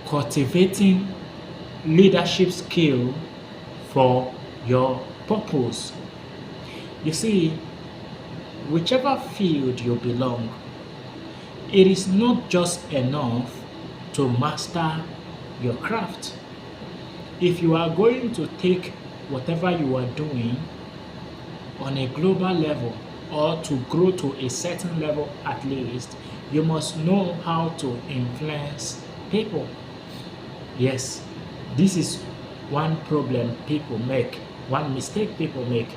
cultivating leadership skill for your purpose. You see, whichever field you belong, it is not just enough to master your craft. If you are going to take whatever you are doing on a global level or to grow to a certain level at least, you must know how to influence people. Yes, this is one problem people make, one mistake people make.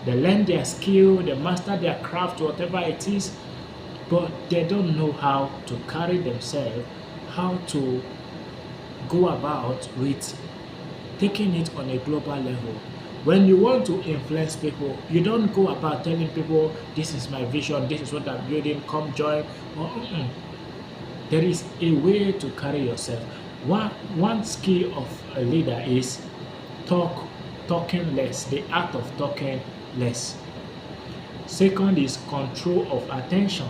They learn their skill, they master their craft, whatever it is, but they don't know how to carry themselves, how to go about with taking it on a global level. When you want to influence people, you don't go about telling people, this is my vision, this is what I'm building, come join. Or, there is a way to carry yourself. One skill of a leader is talking less, the art of talking less. Second is control of attention.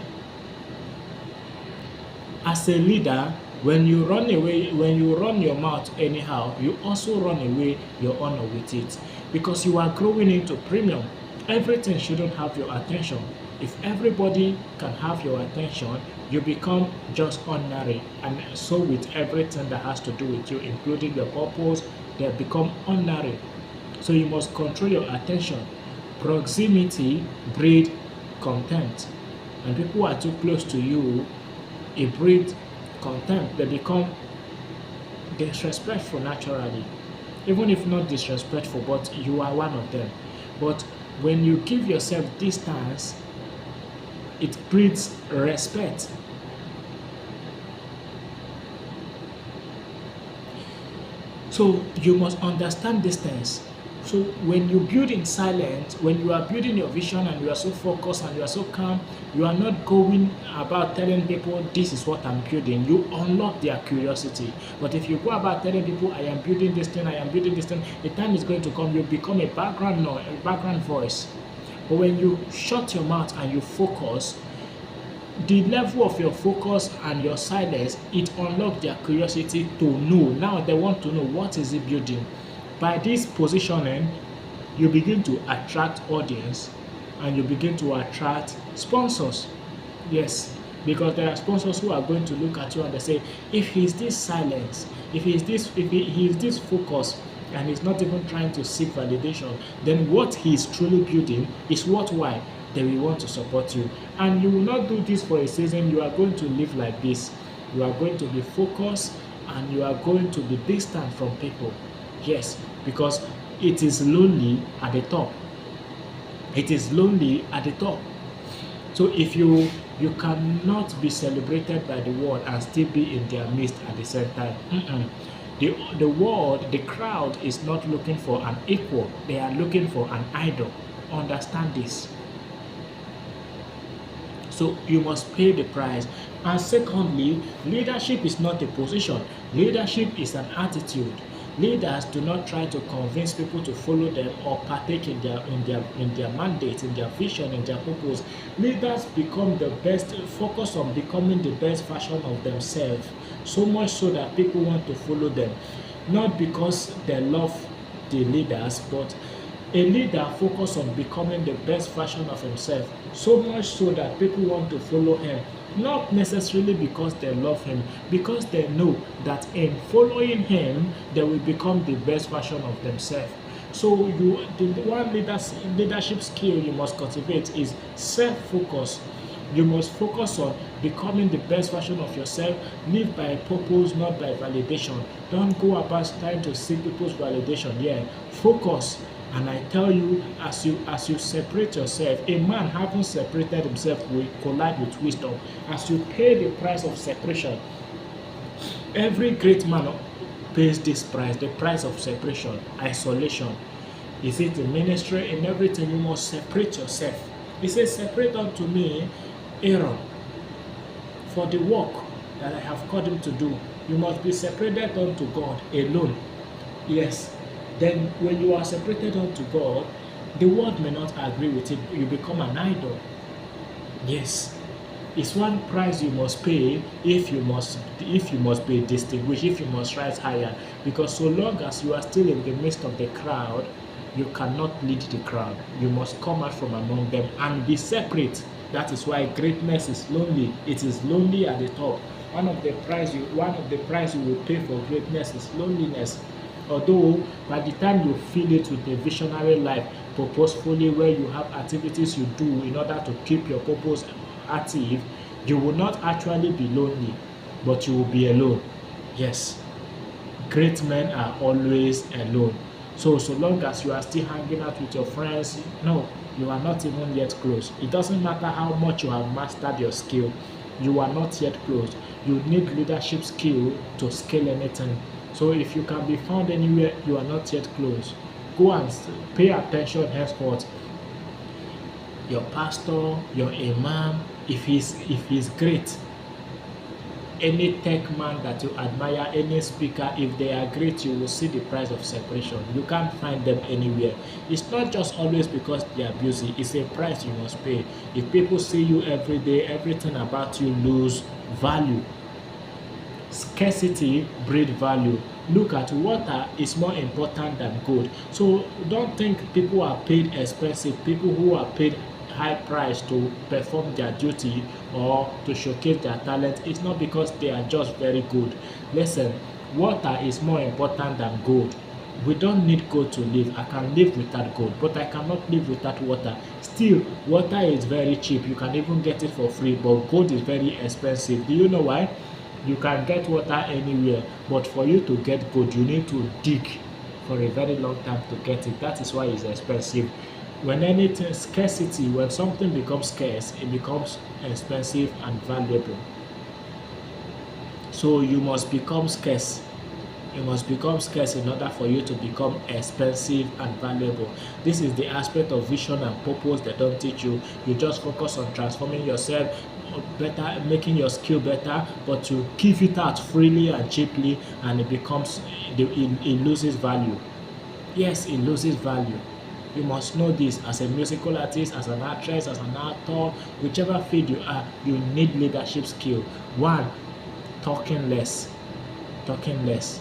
As a leader, when you run your mouth anyhow, you also run away your honor with it because you are growing into premium. Everything shouldn't have your attention. If everybody can have your attention, you become just ordinary. And so with everything that has to do with you, including your purpose, they become ordinary. So you must control your attention. Proximity breeds contempt. When people are too close to you, it breeds contempt. They become disrespectful naturally. Even if not disrespectful, but you are one of them. But when you give yourself distance, it breeds respect. So you must understand distance. So when you build in silence, when you are building your vision and you are so focused and you are so calm, you are not going about telling people this is what I'm building. You unlock their curiosity. But if you go about telling people I am building this thing, I am building this thing, the time is going to come, you become a background noise, a background voice. But when you shut your mouth and you focus, the level of your focus and your silence, it unlocks their curiosity to know. Now they want to know what is it building. By this positioning, you begin to attract audience and you begin to attract sponsors. Yes, because there are sponsors who are going to look at you and they say, if he's this silence, if he is this focus, and he's not even trying to seek validation, then what he's truly building is worthwhile. They will want to support you. And you will not do this for a season. You are going to live like this. You are going to be focused and you are going to be distant from people. Yes, because it is lonely at the top. It is lonely at the top. So if you cannot be celebrated by the world and still be in their midst at the same time. The world, the crowd is not looking for an equal. They are looking for an idol. Understand this. So you must pay the price. And secondly, leadership is not a position. Leadership is an attitude. Leaders do not try to convince people to follow them or partake in their mandate, in their vision, in their purpose. Leaders become the best, focus on becoming the best version of themselves, so much so that people want to follow them. Not because they love the leaders, but a leader focuses on becoming the best version of himself, so much so that people want to follow him. Not necessarily because they love him, because they know that in following him, they will become the best version of themselves. So the one leadership skill you must cultivate is self-focus. You must focus on becoming the best version of yourself. Live by purpose, not by validation. Don't go about trying to seek people's validation. Yeah, focus. And I tell you, as you separate yourself, a man having separated himself will collide with wisdom. As you pay the price of separation, every great man pays this price, the price of separation, isolation. Is it in ministry? In everything, you must separate yourself. He says, separate unto me Aaron for the work that I have called him to do. You must be separated unto God alone. Yes. Then when you are separated unto God, the world may not agree with it. You become an idol. Yes. It's one price you must pay if you must be distinguished, if you must rise higher. Because so long as you are still in the midst of the crowd, you cannot lead the crowd. You must come out from among them and be separate. That is why greatness is lonely. It is lonely at the top. One of the price you will pay for greatness is loneliness. Although by the time you fill it with a visionary life, purposefully, where you have activities you do in order to keep your purpose active, you will not actually be lonely, but you will be alone. Yes, great men are always alone. So long as you are still hanging out with your friends, no, you are not even yet close. It doesn't matter how much you have mastered your skill, you are not yet close. You need leadership skill to scale anything. So if you can be found anywhere, you are not yet close. Go and pay attention henceforth. Your pastor, your imam, if he's great, any tech man that you admire, any speaker, if they are great, you will see the price of separation. You can't find them anywhere. It's not just always because they are busy, it's a price you must pay. If people see you every day, everything about you lose value. Scarcity breed value. Look at water is more important than gold. So don't think people are paid expensive. People who are paid high price to perform their duty or to showcase their talent, it's not because they are just very good. Listen, water is more important than gold. We don't need gold to live. I can live without gold, but I cannot live without water. Still, water is very cheap. You can even get it for free, but gold is very expensive. Do you know why? You can get water anywhere, but for you to get gold, you need to dig for a very long time to get it. That is why it's expensive. When something becomes scarce, it becomes expensive and valuable. So you must become scarce. You must become scarce in order for you to become expensive and valuable. This is the aspect of vision and purpose they don't teach you. You just focus on transforming yourself better, making your skill better, but you give it out freely and cheaply, and it loses value. Yes, it loses value. You must know this as a musical artist, as an actress, as an actor, whichever field you are, you need leadership skill. One, talking less. Talking less.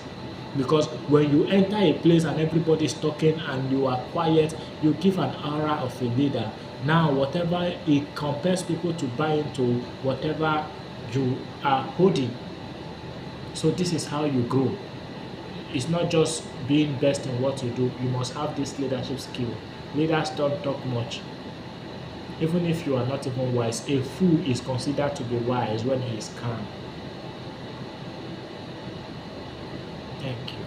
Because when you enter a place and everybody's talking and you are quiet, you give an aura of a leader. Now, whatever it compels people to buy into whatever you are holding. So this is how you grow. It's not just being best in what you do. You must have this leadership skill. Leaders don't talk much. Even if you are not even wise, a fool is considered to be wise when he is calm. Thank you.